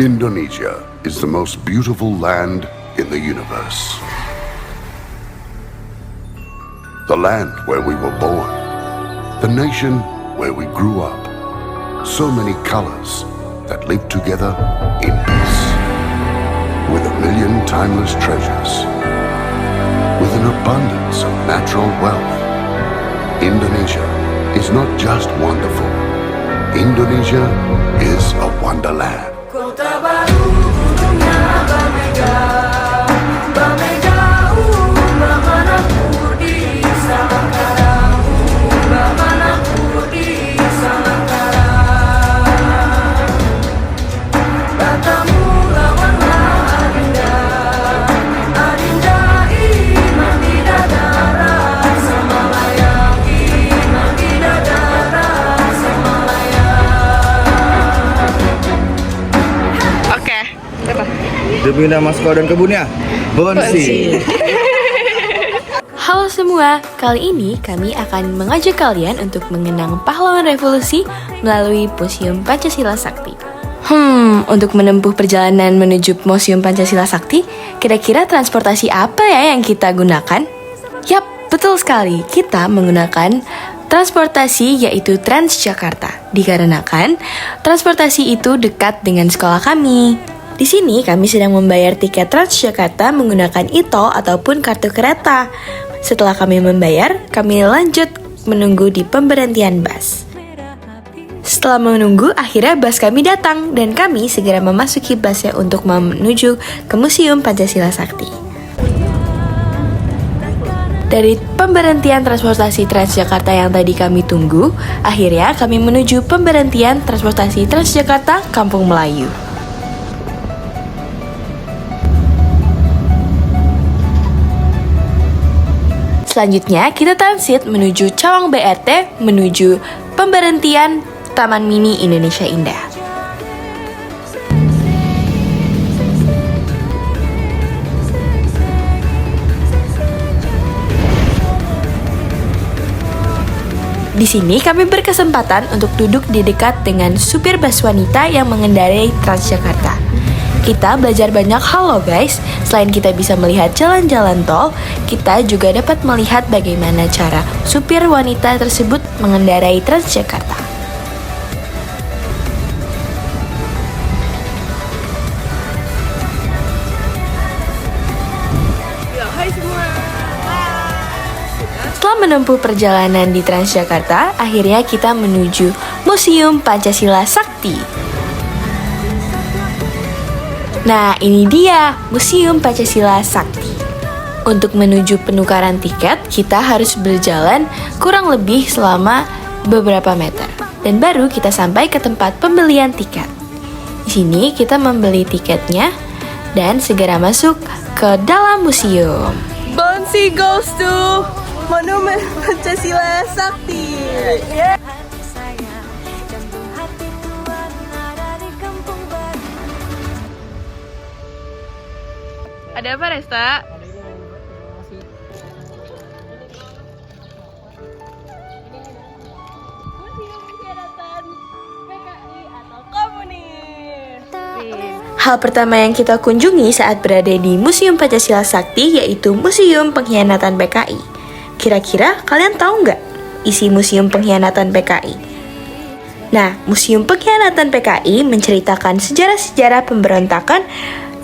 Indonesia is the most beautiful land in the universe. The land where we were born. The nation where we grew up. So many colors that live together in peace. With a million timeless treasures. With an abundance of natural wealth. Indonesia is not just wonderful. Indonesia is a wonderland. Kota baru dunia berbeda, berbeda bagaimana ku di Salangkara, bagaimana ku di Salangkara. Katamu lawanlah adinda, adinda iman tidak darah sama layak, iman tidak darah sama layak. Oke, apa? Demi nama sekolah dan kebunnya, Bonsi. Halo semua, kali ini kami akan mengajak kalian untuk mengenang pahlawan revolusi melalui Museum Pancasila Sakti. Untuk menempuh perjalanan menuju Museum Pancasila Sakti, kira-kira transportasi apa ya yang kita gunakan? Yap, betul sekali, kita menggunakan transportasi yaitu Transjakarta. Dikarenakan transportasi itu dekat dengan sekolah kami. Di sini kami sedang membayar tiket Transjakarta menggunakan ITOL ataupun kartu kereta. Setelah kami membayar, kami lanjut menunggu di pemberhentian bus. Setelah menunggu, akhirnya bus kami datang dan kami segera memasuki busnya untuk menuju ke Museum Pancasila Sakti. Dari pemberhentian transportasi Transjakarta yang tadi kami tunggu, akhirnya kami menuju pemberhentian transportasi Transjakarta Kampung Melayu. Selanjutnya, kita transit menuju Cawang BRT menuju pemberhentian Taman Mini Indonesia Indah. Di sini kami berkesempatan untuk duduk di dekat dengan supir bus wanita yang mengendarai Transjakarta. Kita belajar banyak hal loh guys. Selain kita bisa melihat jalan-jalan tol, kita juga dapat melihat bagaimana cara supir wanita tersebut mengendarai Transjakarta. Setelah menempuh perjalanan di Transjakarta, akhirnya kita menuju Museum Pancasila Sakti. Nah, ini dia Museum Pancasila Sakti. Untuk menuju penukaran tiket, kita harus berjalan kurang lebih selama beberapa meter. Dan baru kita sampai ke tempat pembelian tiket. Di sini kita membeli tiketnya dan segera masuk ke dalam museum. Bonsi goes to Monumen Pancasila Sakti. Ada apa, Resta? Hal pertama yang kita kunjungi saat berada di Museum Pancasila Sakti yaitu Museum Pengkhianatan PKI. Kira-kira kalian tahu nggak isi Museum Pengkhianatan PKI? Nah, Museum Pengkhianatan PKI menceritakan sejarah-sejarah pemberontakan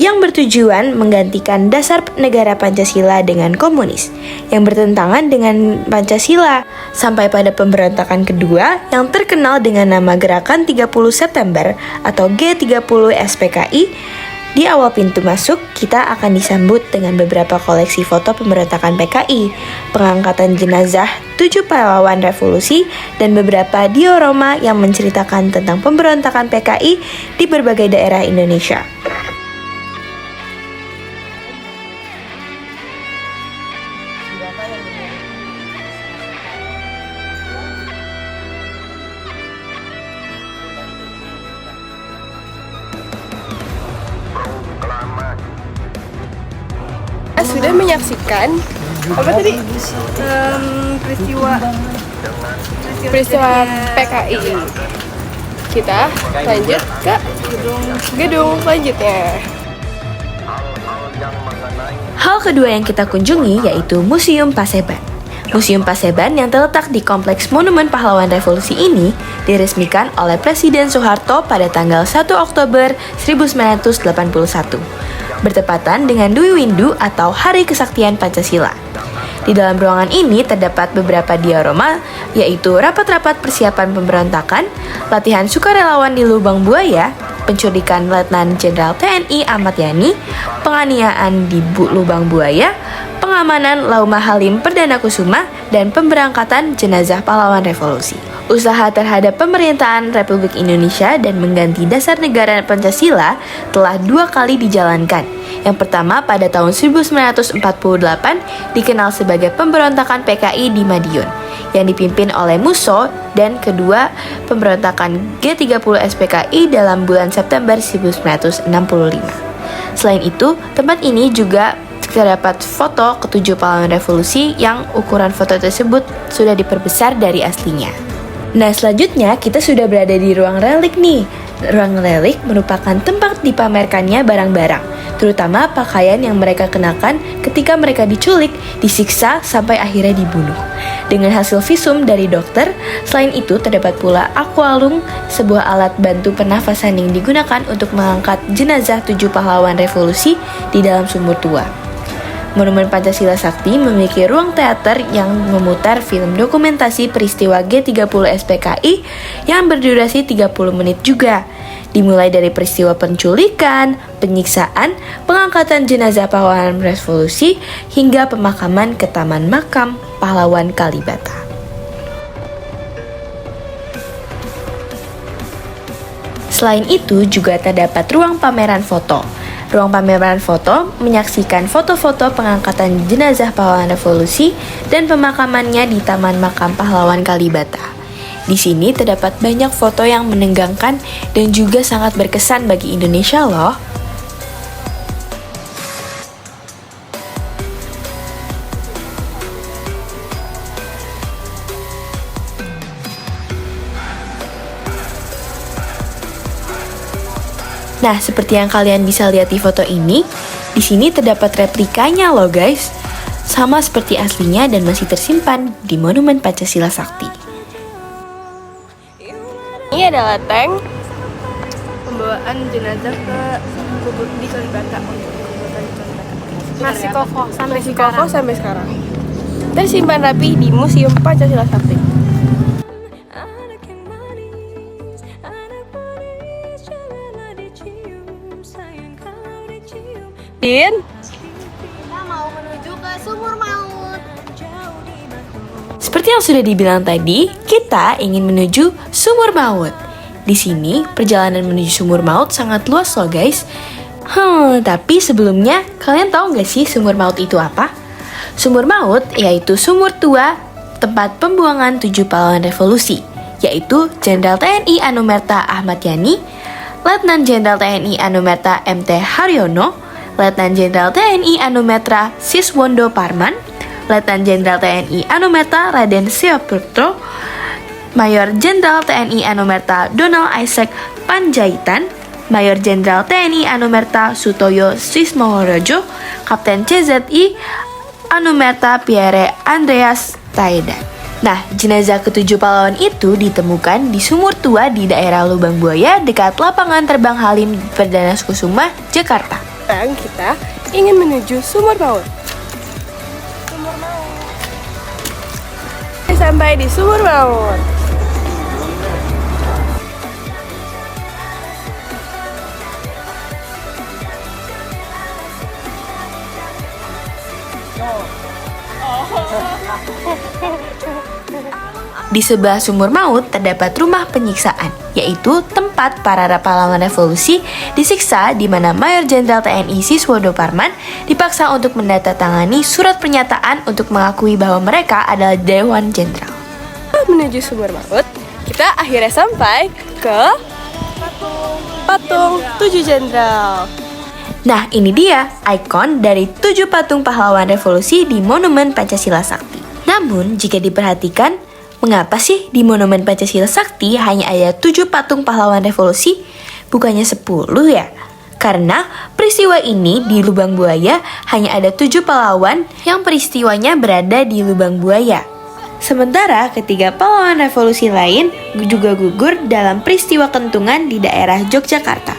yang bertujuan menggantikan dasar negara Pancasila dengan komunis yang bertentangan dengan Pancasila sampai pada pemberontakan kedua yang terkenal dengan nama Gerakan 30 September atau G30 SPKI. Di awal pintu masuk, kita akan disambut dengan beberapa koleksi foto pemberontakan PKI, pengangkatan jenazah 7 pahlawan revolusi, dan beberapa diorama yang menceritakan tentang pemberontakan PKI di berbagai daerah Indonesia. Sudah menyaksikan apa tadi peristiwa PKI. kita lanjut ke gedung selanjutnya. Hal kedua yang kita kunjungi yaitu Museum Paseban. Museum Paseban yang terletak di Kompleks Monumen Pahlawan Revolusi ini diresmikan oleh Presiden Soeharto pada tanggal 1 Oktober 1981, bertepatan dengan Dwi Windu atau Hari Kesaktian Pancasila. Di dalam ruangan ini terdapat beberapa diorama, yaitu rapat-rapat persiapan pemberontakan, latihan sukarelawan di Lubang Buaya, penculikan Letnan Jenderal TNI Ahmad Yani, penganiayaan di Lubang Buaya, pengamanan Lauma Halim Perdana Kusuma, dan pemberangkatan jenazah pahlawan revolusi. Usaha terhadap pemerintahan Republik Indonesia dan mengganti dasar negara Pancasila telah 2 kali dijalankan. Yang pertama pada tahun 1948 dikenal sebagai pemberontakan PKI di Madiun yang dipimpin oleh Musso, dan kedua pemberontakan G30 SPKI dalam bulan September 1965. Selain itu, tempat ini juga terdapat foto ketujuh pahlawan revolusi yang ukuran foto tersebut sudah diperbesar dari aslinya. Nah, selanjutnya kita sudah berada di ruang relik nih. Ruang relik merupakan tempat dipamerkannya barang-barang, terutama pakaian yang mereka kenakan ketika mereka diculik, disiksa, sampai akhirnya dibunuh. Dengan hasil visum dari dokter, selain itu terdapat pula aqualung, sebuah alat bantu pernafasan yang digunakan untuk mengangkat jenazah 7 pahlawan revolusi di dalam sumur tua. Monumen Pancasila Sakti memiliki ruang teater yang memutar film dokumentasi peristiwa G30 SPKI yang berdurasi 30 menit juga. Dimulai dari peristiwa penculikan, penyiksaan, pengangkatan jenazah pahlawan revolusi, hingga pemakaman ke Taman Makam Pahlawan Kalibata. Selain itu juga terdapat ruang pameran foto. Ruang pameran foto menyaksikan foto-foto pengangkatan jenazah pahlawan revolusi dan pemakamannya di Taman Makam Pahlawan Kalibata. Di sini terdapat banyak foto yang menegangkan dan juga sangat berkesan bagi Indonesia loh. Nah, seperti yang kalian bisa lihat di foto ini, di sini terdapat replikanya loh guys. Sama seperti aslinya dan masih tersimpan di Monumen Pancasila Sakti. Ini adalah tank pembawaan jenazah ke kubur di Kalibata untuk dikuburkan di Kalibata. Masih kokoh sampai sekarang. Tersimpan rapi di Museum Pancasila Sakti. Din, Kita mau menuju ke Sumur Maut. Seperti yang sudah dibilang tadi, kita ingin menuju Sumur Maut. Di sini, perjalanan menuju Sumur Maut sangat luas loh guys. Tapi sebelumnya, kalian tahu nggak sih Sumur Maut itu apa? Sumur Maut yaitu sumur tua tempat pembuangan 7 pahlawan revolusi, yaitu Jenderal TNI Anumerta Ahmad Yani, Letnan Jenderal TNI Anumerta MT Haryono, Letnan Jenderal TNI Anumerta Siswondo Parman, Letnan Jenderal TNI Anumerta Raden Seoputro, Mayor Jenderal TNI Anumerta Donald Isaac Panjaitan, Mayor Jenderal TNI Anumerta Sutoyo Sismohorejo, Kapten CZI Anumerta Pierre Andreas Taedan. Nah, jenazah ketujuh pahlawan itu ditemukan di sumur tua di daerah Lubang Buaya dekat lapangan terbang Halim Perdana Kusuma, Jakarta. Sekarang kita ingin menuju Sumur Maut. Sampai di Sumur Maut. Di sebelah Sumur Maut terdapat rumah penyiksaan, yaitu tempat para pahlawan revolusi disiksa di mana Mayor Jenderal TNI Siswondo Parman dipaksa untuk menandatangani surat pernyataan untuk mengakui bahwa mereka adalah Dewan Jenderal. Menuju Sumur Maut, kita akhirnya sampai ke patung 7 jenderal. Nah, ini dia ikon dari 7 patung pahlawan revolusi di Monumen Pancasila Sakti. Namun, jika diperhatikan, Mengapa sih di Monumen Pancasila Sakti hanya ada 7 patung pahlawan revolusi? Bukannya 10 ya? Karena peristiwa ini di Lubang Buaya hanya ada 7 pahlawan yang peristiwanya berada di Lubang Buaya. Sementara ketiga pahlawan revolusi lain juga gugur dalam peristiwa kentungan di daerah Yogyakarta.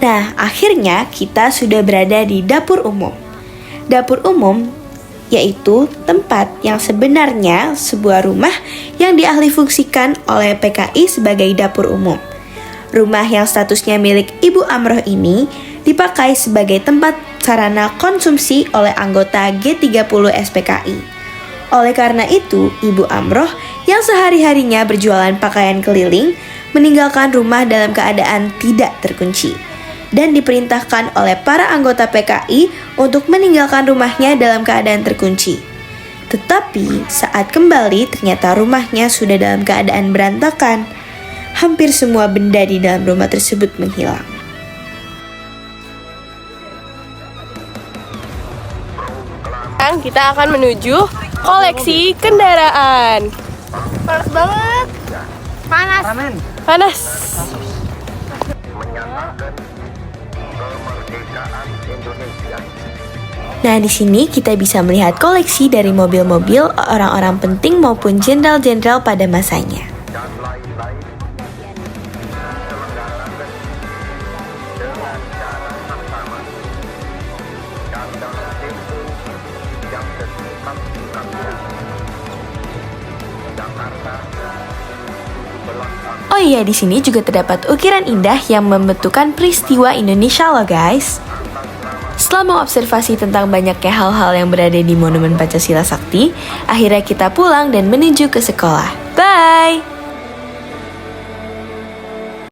Nah, akhirnya kita sudah berada di dapur umum. Dapur umum yaitu tempat yang sebenarnya sebuah rumah yang diahlifungsikan oleh PKI sebagai dapur umum. Rumah yang statusnya milik Ibu Amroh ini dipakai sebagai tempat sarana konsumsi oleh anggota G30 SPKI. Oleh karena itu, Ibu Amroh yang sehari-harinya berjualan pakaian keliling meninggalkan rumah dalam keadaan tidak terkunci dan diperintahkan oleh para anggota PKI untuk meninggalkan rumahnya dalam keadaan terkunci. Tetapi saat kembali ternyata rumahnya sudah dalam keadaan berantakan. Hampir semua benda di dalam rumah tersebut menghilang. Sekarang kita akan menuju koleksi kendaraan. Panas banget. Panas. Nah, di sini kita bisa melihat koleksi dari mobil-mobil orang-orang penting maupun jenderal-jenderal pada masanya. Oh iya, di sini juga terdapat ukiran indah yang membentukkan peristiwa Indonesia loh guys. Setelah mengobservasi tentang banyaknya hal-hal yang berada di Monumen Pancasila Sakti, akhirnya kita pulang dan menuju ke sekolah. Bye!